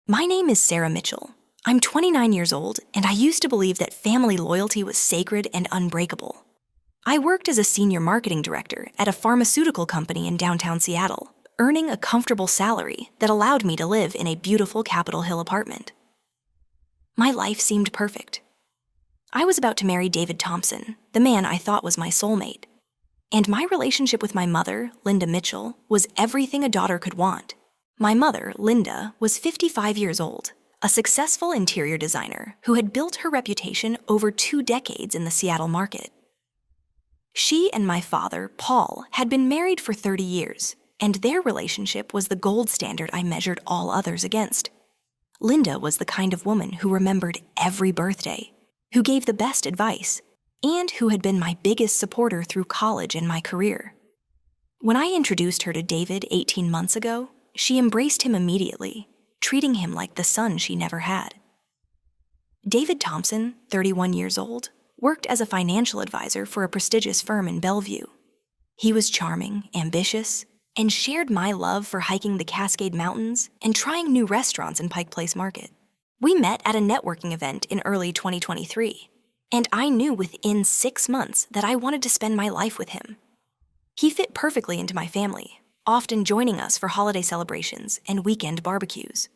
My name is Sarah Mitchell. I'm 29 years old, and I used to believe that family loyalty was sacred and unbreakable. I worked as a senior marketing director at a pharmaceutical company in downtown Seattle, earning a comfortable salary that allowed me to live in a beautiful Capitol Hill apartment. My life seemed perfect. I was about to marry David Thompson, the man I thought was my soulmate. And my relationship with my mother, Linda Mitchell, was everything a daughter could want. My mother, Linda, was 55 years old, a successful interior designer who had built her reputation over 2 decades in the Seattle market. She and my father, Paul, had been married for 30 years, and their relationship was the gold standard I measured all others against. Linda was the kind of woman who remembered every birthday, who gave the best advice, and who had been my biggest supporter through college and my career. When I introduced her to David 18 months ago, she embraced him immediately, treating him like the son she never had. David Thompson, 31 years old, worked as a financial advisor for a prestigious firm in Bellevue. He was charming, ambitious, and shared my love for hiking the Cascade Mountains and trying new restaurants in Pike Place Market. We met at a networking event in early 2023, and I knew within 6 months that I wanted to spend my life with him. He fit perfectly into my family, often joining us for holiday celebrations and weekend barbecues.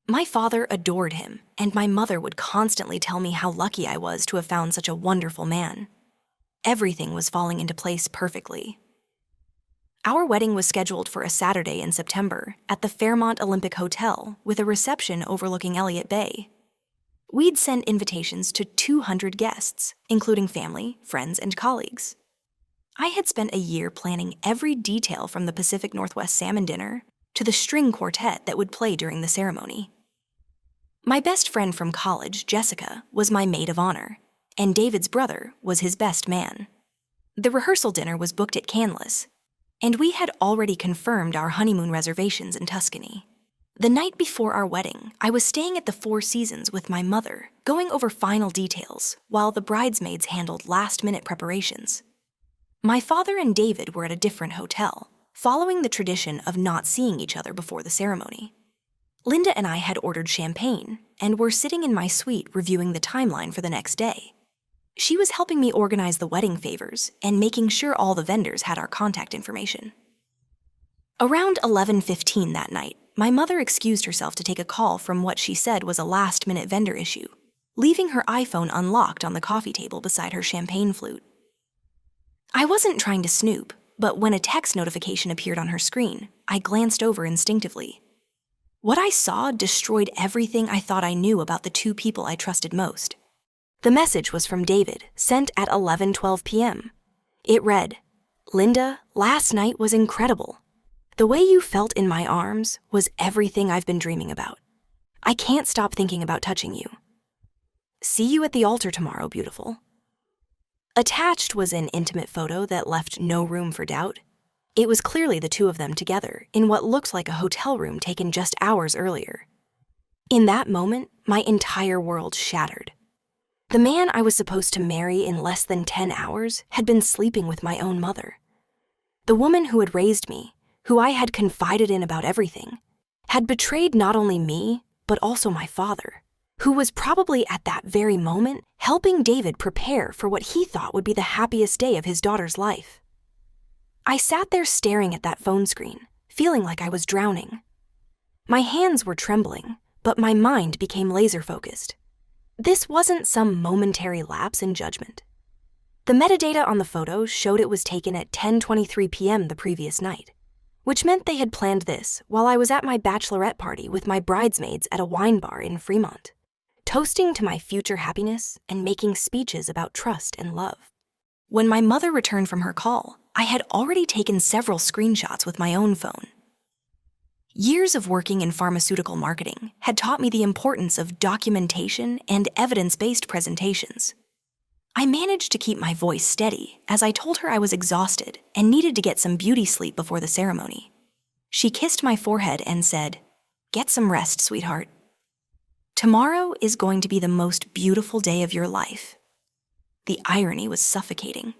My father adored him, and my mother would constantly tell me how lucky I was to have found such a wonderful man. Everything was falling into place perfectly. Our wedding was scheduled for a Saturday in September at the Fairmont Olympic Hotel with a reception overlooking Elliott Bay. We'd sent invitations to 200 guests, including family, friends, and colleagues. I had spent a year planning every detail from the Pacific Northwest salmon dinner to the string quartet that would play during the ceremony. My best friend from college, Jessica, was my maid of honor, and David's brother was his best man. The rehearsal dinner was booked at Canlis, and we had already confirmed our honeymoon reservations in Tuscany. The night before our wedding, I was staying at the Four Seasons with my mother, going over final details, while the bridesmaids handled last-minute preparations. My father and David were at a different hotel, following the tradition of not seeing each other before the ceremony. Linda and I had ordered champagne and were sitting in my suite reviewing the timeline for the next day. She was helping me organize the wedding favors and making sure all the vendors had our contact information. Around 11:15 that night, my mother excused herself to take a call from what she said was a last-minute vendor issue, leaving her iPhone unlocked on the coffee table beside her champagne flute. I wasn't trying to snoop, but when a text notification appeared on her screen, I glanced over instinctively. What I saw destroyed everything I thought I knew about the 2 people I trusted most. The message was from David, sent at 11:12 p.m. It read, "Linda, last night was incredible. The way you felt in my arms was everything I've been dreaming about. I can't stop thinking about touching you. See you at the altar tomorrow, beautiful." Attached was an intimate photo that left no room for doubt. It was clearly the 2 of them together in what looked like a hotel room taken just hours earlier. In that moment, my entire world shattered. The man I was supposed to marry in less than 10 hours had been sleeping with my own mother. The woman who had raised me, who I had confided in about everything, had betrayed not only me, but also my father, who was probably at that very moment helping David prepare for what he thought would be the happiest day of his daughter's life. I sat there staring at that phone screen, feeling like I was drowning. My hands were trembling, but my mind became laser-focused. This wasn't some momentary lapse in judgment. The metadata on the photo showed it was taken at 10:23 p.m. the previous night, which meant they had planned this while I was at my bachelorette party with my bridesmaids at a wine bar in Fremont, toasting to my future happiness and making speeches about trust and love. When my mother returned from her call, I had already taken several screenshots with my own phone. Years of working in pharmaceutical marketing had taught me the importance of documentation and evidence-based presentations. I managed to keep my voice steady as I told her I was exhausted and needed to get some beauty sleep before the ceremony. She kissed my forehead and said, "Get some rest, sweetheart. Tomorrow is going to be the most beautiful day of your life." The irony was suffocating.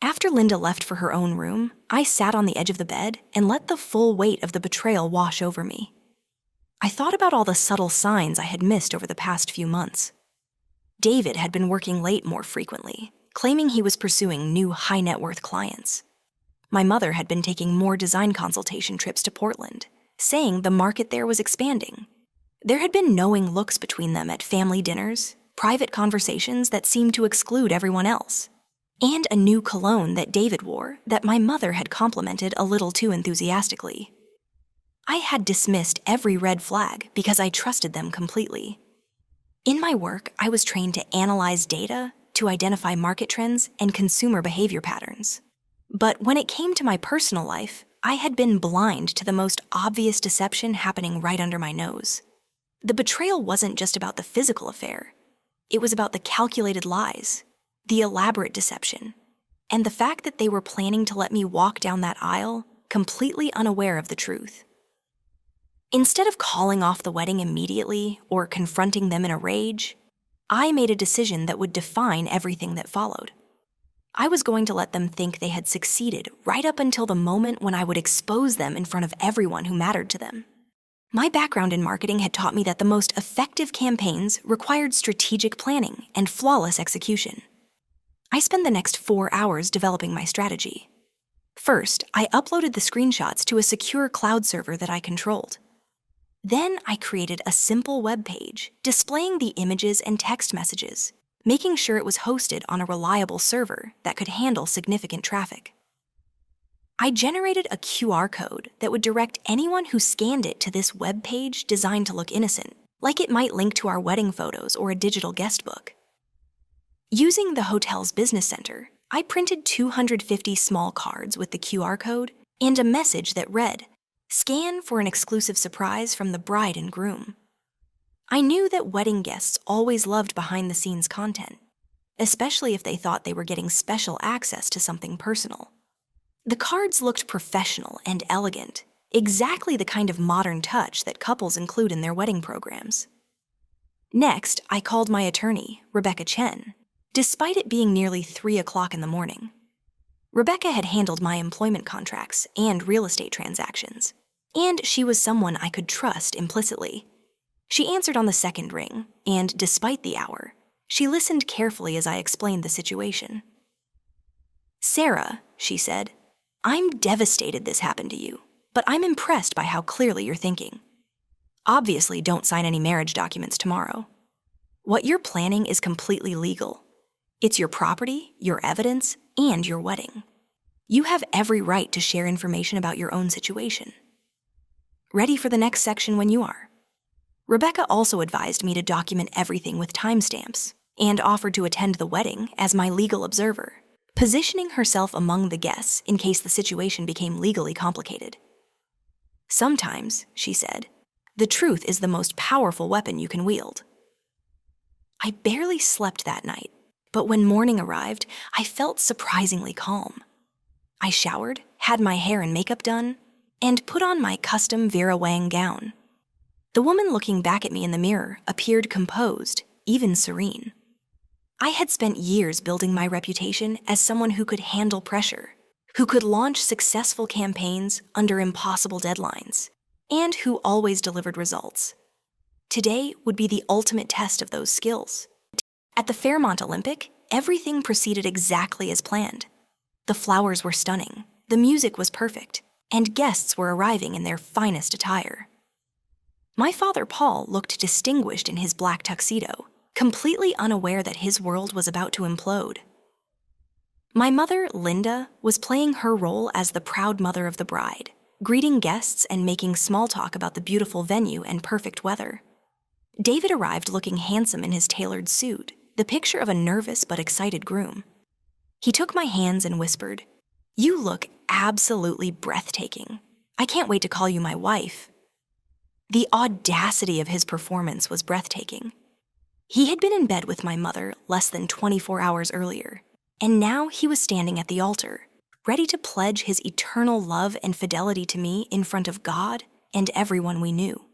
After Linda left for her own room, I sat on the edge of the bed and let the full weight of the betrayal wash over me. I thought about all the subtle signs I had missed over the past few months. David had been working late more frequently, claiming he was pursuing new high-net-worth clients. My mother had been taking more design consultation trips to Portland, saying the market there was expanding. There had been knowing looks between them at family dinners, private conversations that seemed to exclude everyone else, and a new cologne that David wore that my mother had complimented a little too enthusiastically. I had dismissed every red flag because I trusted them completely. In my work, I was trained to analyze data, to identify market trends and consumer behavior patterns. But when it came to my personal life, I had been blind to the most obvious deception happening right under my nose. The betrayal wasn't just about the physical affair. It was about the calculated lies, the elaborate deception, and the fact that they were planning to let me walk down that aisle completely unaware of the truth. Instead of calling off the wedding immediately or confronting them in a rage, I made a decision that would define everything that followed. I was going to let them think they had succeeded right up until the moment when I would expose them in front of everyone who mattered to them. My background in marketing had taught me that the most effective campaigns required strategic planning and flawless execution. I spent the next 4 hours developing my strategy. First, I uploaded the screenshots to a secure cloud server that I controlled. Then I created a simple web page displaying the images and text messages, making sure it was hosted on a reliable server that could handle significant traffic. I generated a QR code that would direct anyone who scanned it to this web page designed to look innocent, like it might link to our wedding photos or a digital guest book. Using the hotel's business center, I printed 250 small cards with the QR code and a message that read, "Scan for an exclusive surprise from the bride and groom." I knew that wedding guests always loved behind-the-scenes content, especially if they thought they were getting special access to something personal. The cards looked professional and elegant, exactly the kind of modern touch that couples include in their wedding programs. Next, I called my attorney, Rebecca Chen, despite it being nearly 3 o'clock in the morning. Rebecca had handled my employment contracts and real estate transactions, and she was someone I could trust implicitly. She answered on the second ring, and despite the hour, she listened carefully as I explained the situation. "Sarah," she said, "I'm devastated this happened to you, but I'm impressed by how clearly you're thinking. Obviously, don't sign any marriage documents tomorrow. What you're planning is completely legal. It's your property, your evidence, and your wedding. You have every right to share information about your own situation. Ready for the next section when you are." Rebecca also advised me to document everything with timestamps and offered to attend the wedding as my legal observer, positioning herself among the guests in case the situation became legally complicated. "Sometimes," she said, "the truth is the most powerful weapon you can wield." I barely slept that night, but when morning arrived, I felt surprisingly calm. I showered, had my hair and makeup done, and put on my custom Vera Wang gown. The woman looking back at me in the mirror appeared composed, even serene. I had spent years building my reputation as someone who could handle pressure, who could launch successful campaigns under impossible deadlines, and who always delivered results. Today would be the ultimate test of those skills. At the Fairmont Olympic, everything proceeded exactly as planned. The flowers were stunning, the music was perfect, and guests were arriving in their finest attire. My father, Paul, looked distinguished in his black tuxedo, completely unaware that his world was about to implode. My mother, Linda, was playing her role as the proud mother of the bride, greeting guests and making small talk about the beautiful venue and perfect weather. David arrived looking handsome in his tailored suit, the picture of a nervous but excited groom. He took my hands and whispered, "You look absolutely breathtaking. I can't wait to call you my wife." The audacity of his performance was breathtaking. He had been in bed with my mother less than 24 hours earlier, and now he was standing at the altar, ready to pledge his eternal love and fidelity to me in front of God and everyone we knew.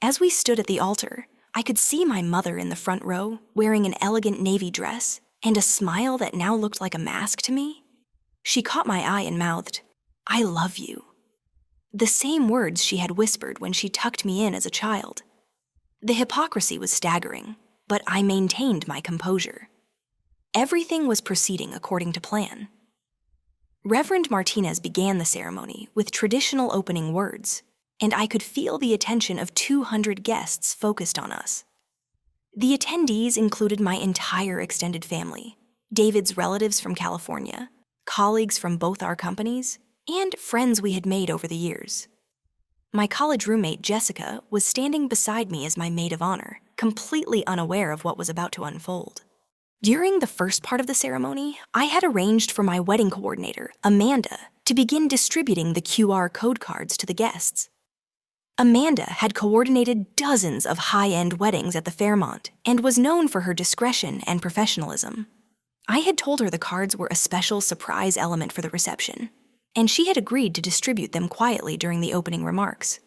As we stood at the altar, I could see my mother in the front row wearing an elegant navy dress and a smile that now looked like a mask to me. She caught my eye and mouthed, "I love you." The same words she had whispered when she tucked me in as a child. The hypocrisy was staggering, but I maintained my composure. Everything was proceeding according to plan. Reverend Martinez began the ceremony with traditional opening words, and I could feel the attention of 200 guests focused on us. The attendees included my entire extended family, David's relatives from California, colleagues from both our companies, and friends we had made over the years. My college roommate, Jessica, was standing beside me as my maid of honor, completely unaware of what was about to unfold. During the first part of the ceremony, I had arranged for my wedding coordinator, Amanda, to begin distributing the QR code cards to the guests. Amanda had coordinated dozens of high-end weddings at the Fairmont and was known for her discretion and professionalism. I had told her the cards were a special surprise element for the reception, and she had agreed to distribute them quietly during the opening remarks.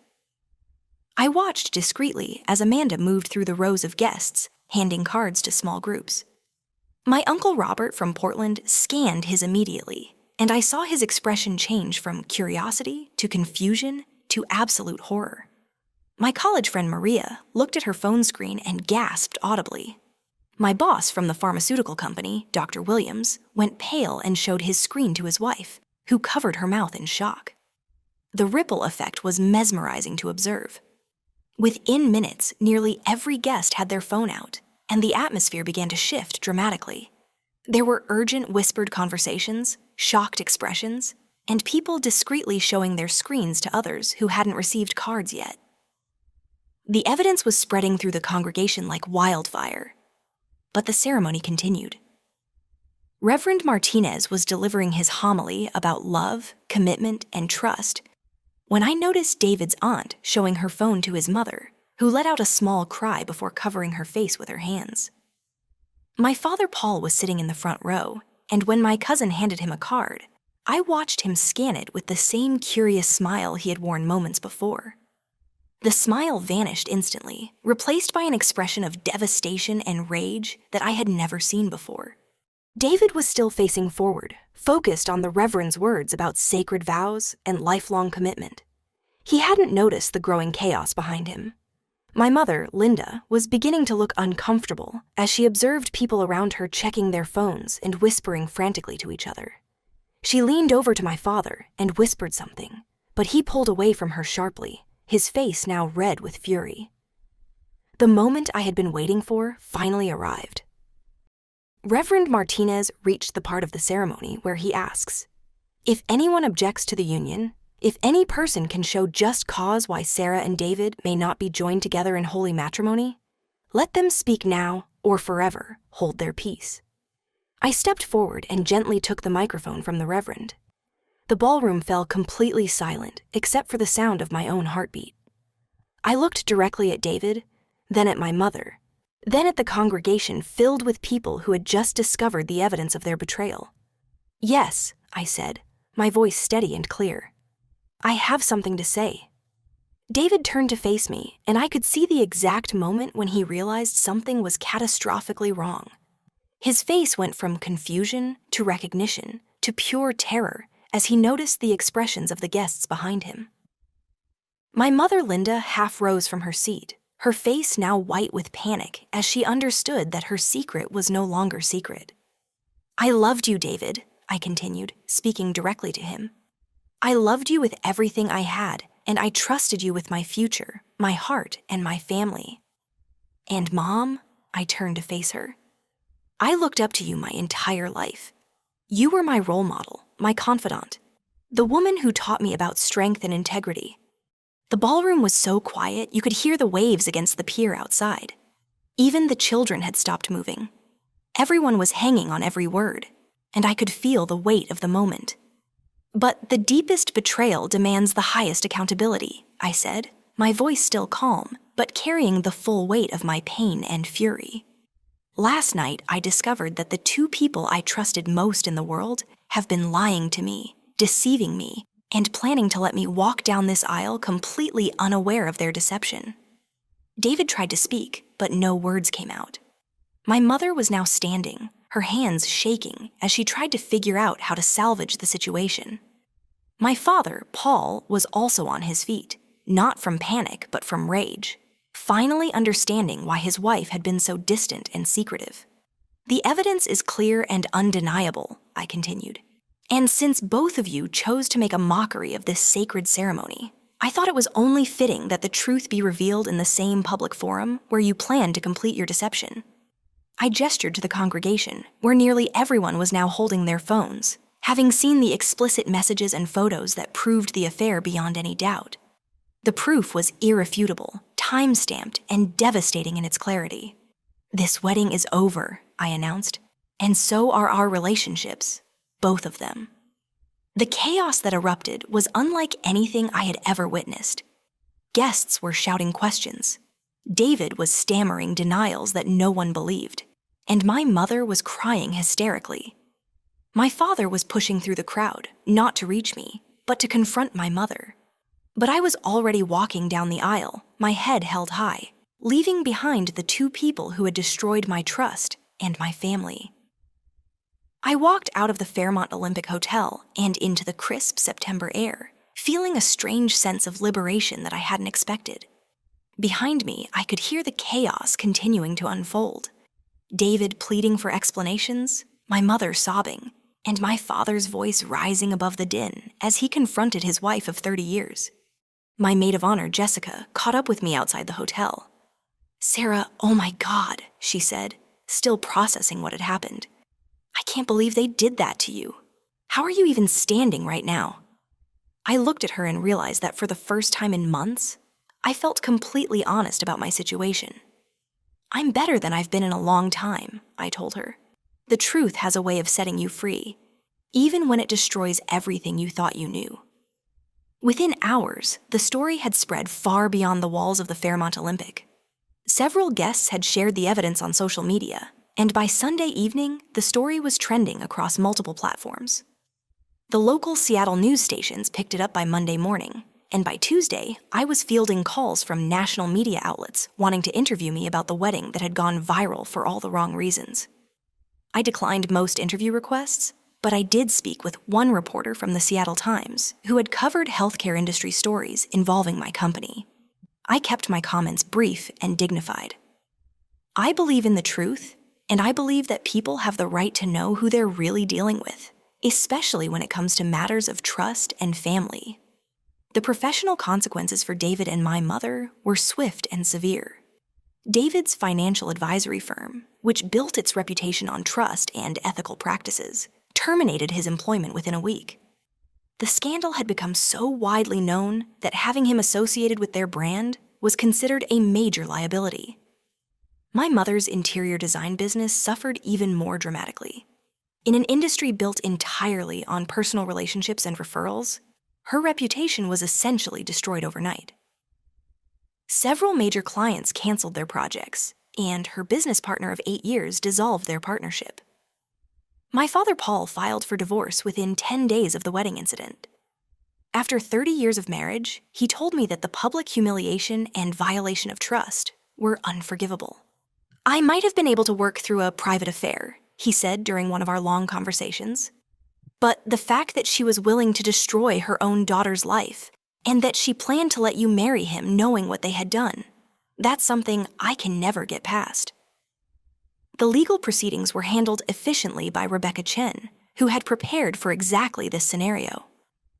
I watched discreetly as Amanda moved through the rows of guests, handing cards to small groups. My Uncle Robert from Portland scanned his immediately, and I saw his expression change from curiosity to confusion to absolute horror. My college friend Maria looked at her phone screen and gasped audibly. My boss from the pharmaceutical company, Dr. Williams, went pale and showed his screen to his wife, who covered her mouth in shock. The ripple effect was mesmerizing to observe. Within minutes, nearly every guest had their phone out, and the atmosphere began to shift dramatically. There were urgent whispered conversations, shocked expressions, and people discreetly showing their screens to others who hadn't received cards yet. The evidence was spreading through the congregation like wildfire. But the ceremony continued. Reverend Martinez was delivering his homily about love, commitment, and trust when I noticed David's aunt showing her phone to his mother, who let out a small cry before covering her face with her hands. My father Paul was sitting in the front row, and when my cousin handed him a card, I watched him scan it with the same curious smile he had worn moments before. The smile vanished instantly, replaced by an expression of devastation and rage that I had never seen before. David was still facing forward, focused on the Reverend's words about sacred vows and lifelong commitment. He hadn't noticed the growing chaos behind him. My mother, Linda, was beginning to look uncomfortable as she observed people around her checking their phones and whispering frantically to each other. She leaned over to my father and whispered something, but he pulled away from her sharply, his face now red with fury. The moment I had been waiting for finally arrived. Reverend Martinez reached the part of the ceremony where he asks, "If anyone objects to the union, if any person can show just cause why Sarah and David may not be joined together in holy matrimony, let them speak now or forever hold their peace." I stepped forward and gently took the microphone from the Reverend. The ballroom fell completely silent except for the sound of my own heartbeat. I looked directly at David, then at my mother, then at the congregation filled with people who had just discovered the evidence of their betrayal. "Yes," I said, my voice steady and clear. "I have something to say." David turned to face me, and I could see the exact moment when he realized something was catastrophically wrong. His face went from confusion to recognition to pure terror as he noticed the expressions of the guests behind him. My mother, Linda, half rose from her seat, her face now white with panic as she understood that her secret was no longer secret. "I loved you, David," I continued, speaking directly to him. "I loved you with everything I had, and I trusted you with my future, my heart, and my family. And Mom," I turned to face her, "I looked up to you my entire life. You were my role model, my confidant, the woman who taught me about strength and integrity." The ballroom was so quiet you could hear the waves against the pier outside. Even the children had stopped moving. Everyone was hanging on every word, and I could feel the weight of the moment. "But the deepest betrayal demands the highest accountability," I said, my voice still calm, but carrying the full weight of my pain and fury. "Last night, I discovered that the two people I trusted most in the world have been lying to me, deceiving me, and planning to let me walk down this aisle completely unaware of their deception." David tried to speak, but no words came out. My mother was now standing, her hands shaking as she tried to figure out how to salvage the situation. My father, Paul, was also on his feet, not from panic but from rage, finally understanding why his wife had been so distant and secretive. The evidence is clear and undeniable, I continued. And since both of you chose to make a mockery of this sacred ceremony, I thought it was only fitting that the truth be revealed in the same public forum where you planned to complete your deception. I gestured to the congregation, where nearly everyone was now holding their phones, having seen the explicit messages and photos that proved the affair beyond any doubt. The proof was irrefutable, time-stamped, and devastating in its clarity. "This wedding is over," I announced, "and so are our relationships, both of them." The chaos that erupted was unlike anything I had ever witnessed. Guests were shouting questions. David was stammering denials that no one believed, and my mother was crying hysterically. My father was pushing through the crowd, not to reach me, but to confront my mother. But I was already walking down the aisle, my head held high, leaving behind the two people who had destroyed my trust and my family. I walked out of the Fairmont Olympic Hotel and into the crisp September air, feeling a strange sense of liberation that I hadn't expected. Behind me, I could hear the chaos continuing to unfold. David pleading for explanations, my mother sobbing, and my father's voice rising above the din as he confronted his wife of 30 years. My maid of honor, Jessica, caught up with me outside the hotel. "Sarah, oh my God," she said, still processing what had happened. "I can't believe they did that to you. How are you even standing right now?" I looked at her and realized that for the first time in months, I felt completely honest about my situation. "I'm better than I've been in a long time," I told her. "The truth has a way of setting you free, even when it destroys everything you thought you knew." Within hours, the story had spread far beyond the walls of the Fairmont Olympic. Several guests had shared the evidence on social media, and by Sunday evening, the story was trending across multiple platforms. The local Seattle news stations picked it up by Monday morning, and by Tuesday, I was fielding calls from national media outlets wanting to interview me about the wedding that had gone viral for all the wrong reasons. I declined most interview requests, but I did speak with one reporter from the Seattle Times who had covered healthcare industry stories involving my company. I kept my comments brief and dignified. I believe in the truth, and I believe that people have the right to know who they're really dealing with, especially when it comes to matters of trust and family. The professional consequences for David and my mother were swift and severe. David's financial advisory firm, which built its reputation on trust and ethical practices, terminated his employment within a week. The scandal had become so widely known that having him associated with their brand was considered a major liability. My mother's interior design business suffered even more dramatically. In an industry built entirely on personal relationships and referrals, her reputation was essentially destroyed overnight. Several major clients canceled their projects, and her business partner of 8 years dissolved their partnership. My father, Paul, filed for divorce within 10 days of the wedding incident. After 30 years of marriage, he told me that the public humiliation and violation of trust were unforgivable. "I might have been able to work through a private affair," he said during one of our long conversations. "But the fact that she was willing to destroy her own daughter's life, and that she planned to let you marry him knowing what they had done, that's something I can never get past." The legal proceedings were handled efficiently by Rebecca Chen, who had prepared for exactly this scenario.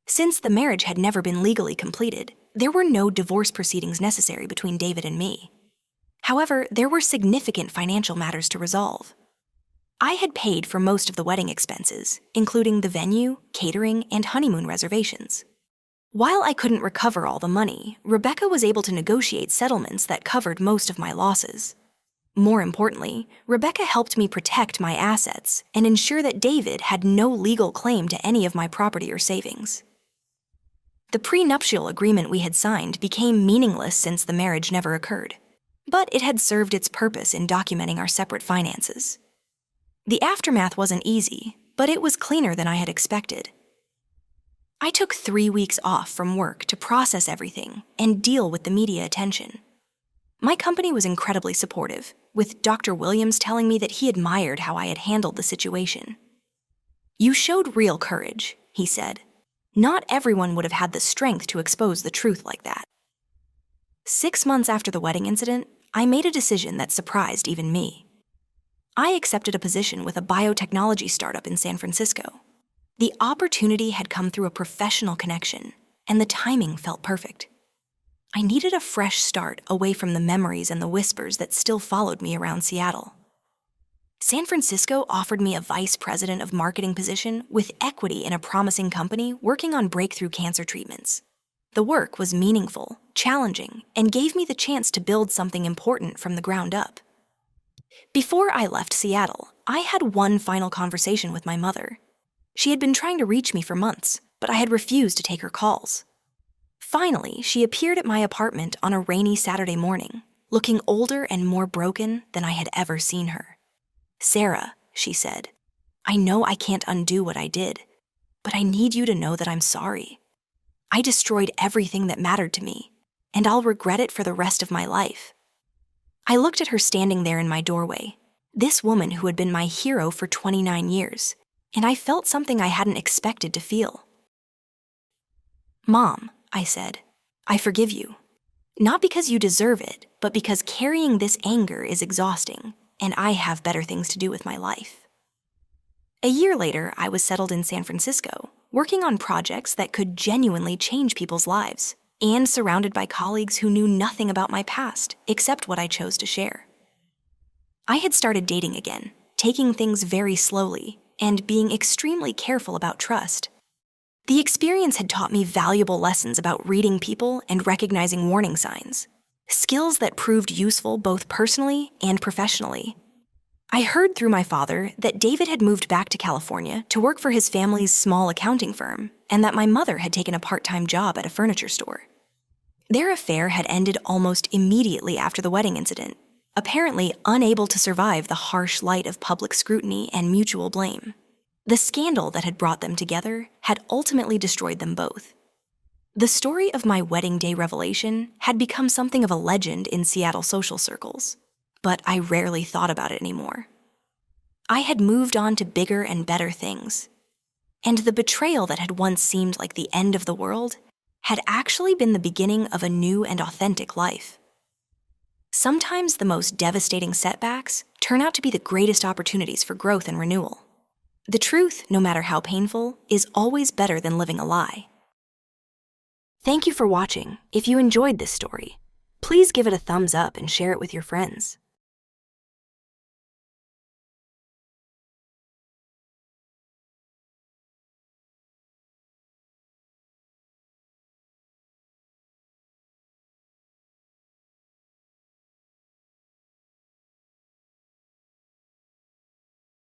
Since the marriage had never been legally completed, there were no divorce proceedings necessary between David and me. However, there were significant financial matters to resolve. I had paid for most of the wedding expenses, including the venue, catering, and honeymoon reservations. While I couldn't recover all the money, Rebecca was able to negotiate settlements that covered most of my losses. More importantly, Rebecca helped me protect my assets and ensure that David had no legal claim to any of my property or savings. The prenuptial agreement we had signed became meaningless since the marriage never occurred, but it had served its purpose in documenting our separate finances. The aftermath wasn't easy, but it was cleaner than I had expected. I took 3 weeks off from work to process everything and deal with the media attention. My company was incredibly supportive, with Dr. Williams telling me that he admired how I had handled the situation. "You showed real courage," he said. Not everyone would have had the strength to expose the truth like that. 6 months after the wedding incident, I made a decision that surprised even me. I accepted a position with a biotechnology startup in San Francisco. The opportunity had come through a professional connection, and the timing felt perfect. I needed a fresh start away from the memories and the whispers that still followed me around Seattle. San Francisco offered me a vice president of marketing position with equity in a promising company working on breakthrough cancer treatments. The work was meaningful, challenging, and gave me the chance to build something important from the ground up. Before I left Seattle, I had one final conversation with my mother. She had been trying to reach me for months, but I had refused to take her calls. Finally, she appeared at my apartment on a rainy Saturday morning, looking older and more broken than I had ever seen her. "Sarah," she said, "I know I can't undo what I did, but I need you to know that I'm sorry. I destroyed everything that mattered to me, and I'll regret it for the rest of my life." I looked at her standing there in my doorway, this woman who had been my hero for 29 years, and I felt something I hadn't expected to feel. "Mom," I said, "I forgive you. Not because you deserve it, but because carrying this anger is exhausting, and I have better things to do with my life." A year later, I was settled in San Francisco, working on projects that could genuinely change people's lives, and surrounded by colleagues who knew nothing about my past except what I chose to share. I had started dating again, taking things very slowly, and being extremely careful about trust. The experience had taught me valuable lessons about reading people and recognizing warning signs, skills that proved useful both personally and professionally. I heard through my father that David had moved back to California to work for his family's small accounting firm, and that my mother had taken a part-time job at a furniture store. Their affair had ended almost immediately after the wedding incident, apparently unable to survive the harsh light of public scrutiny and mutual blame. The scandal that had brought them together had ultimately destroyed them both. The story of my wedding day revelation had become something of a legend in Seattle social circles, but I rarely thought about it anymore. I had moved on to bigger and better things, and the betrayal that had once seemed like the end of the world had actually been the beginning of a new and authentic life. Sometimes the most devastating setbacks turn out to be the greatest opportunities for growth and renewal. The truth, no matter how painful, is always better than living a lie. Thank you for watching. If you enjoyed this story, please give it a thumbs up and share it with your friends.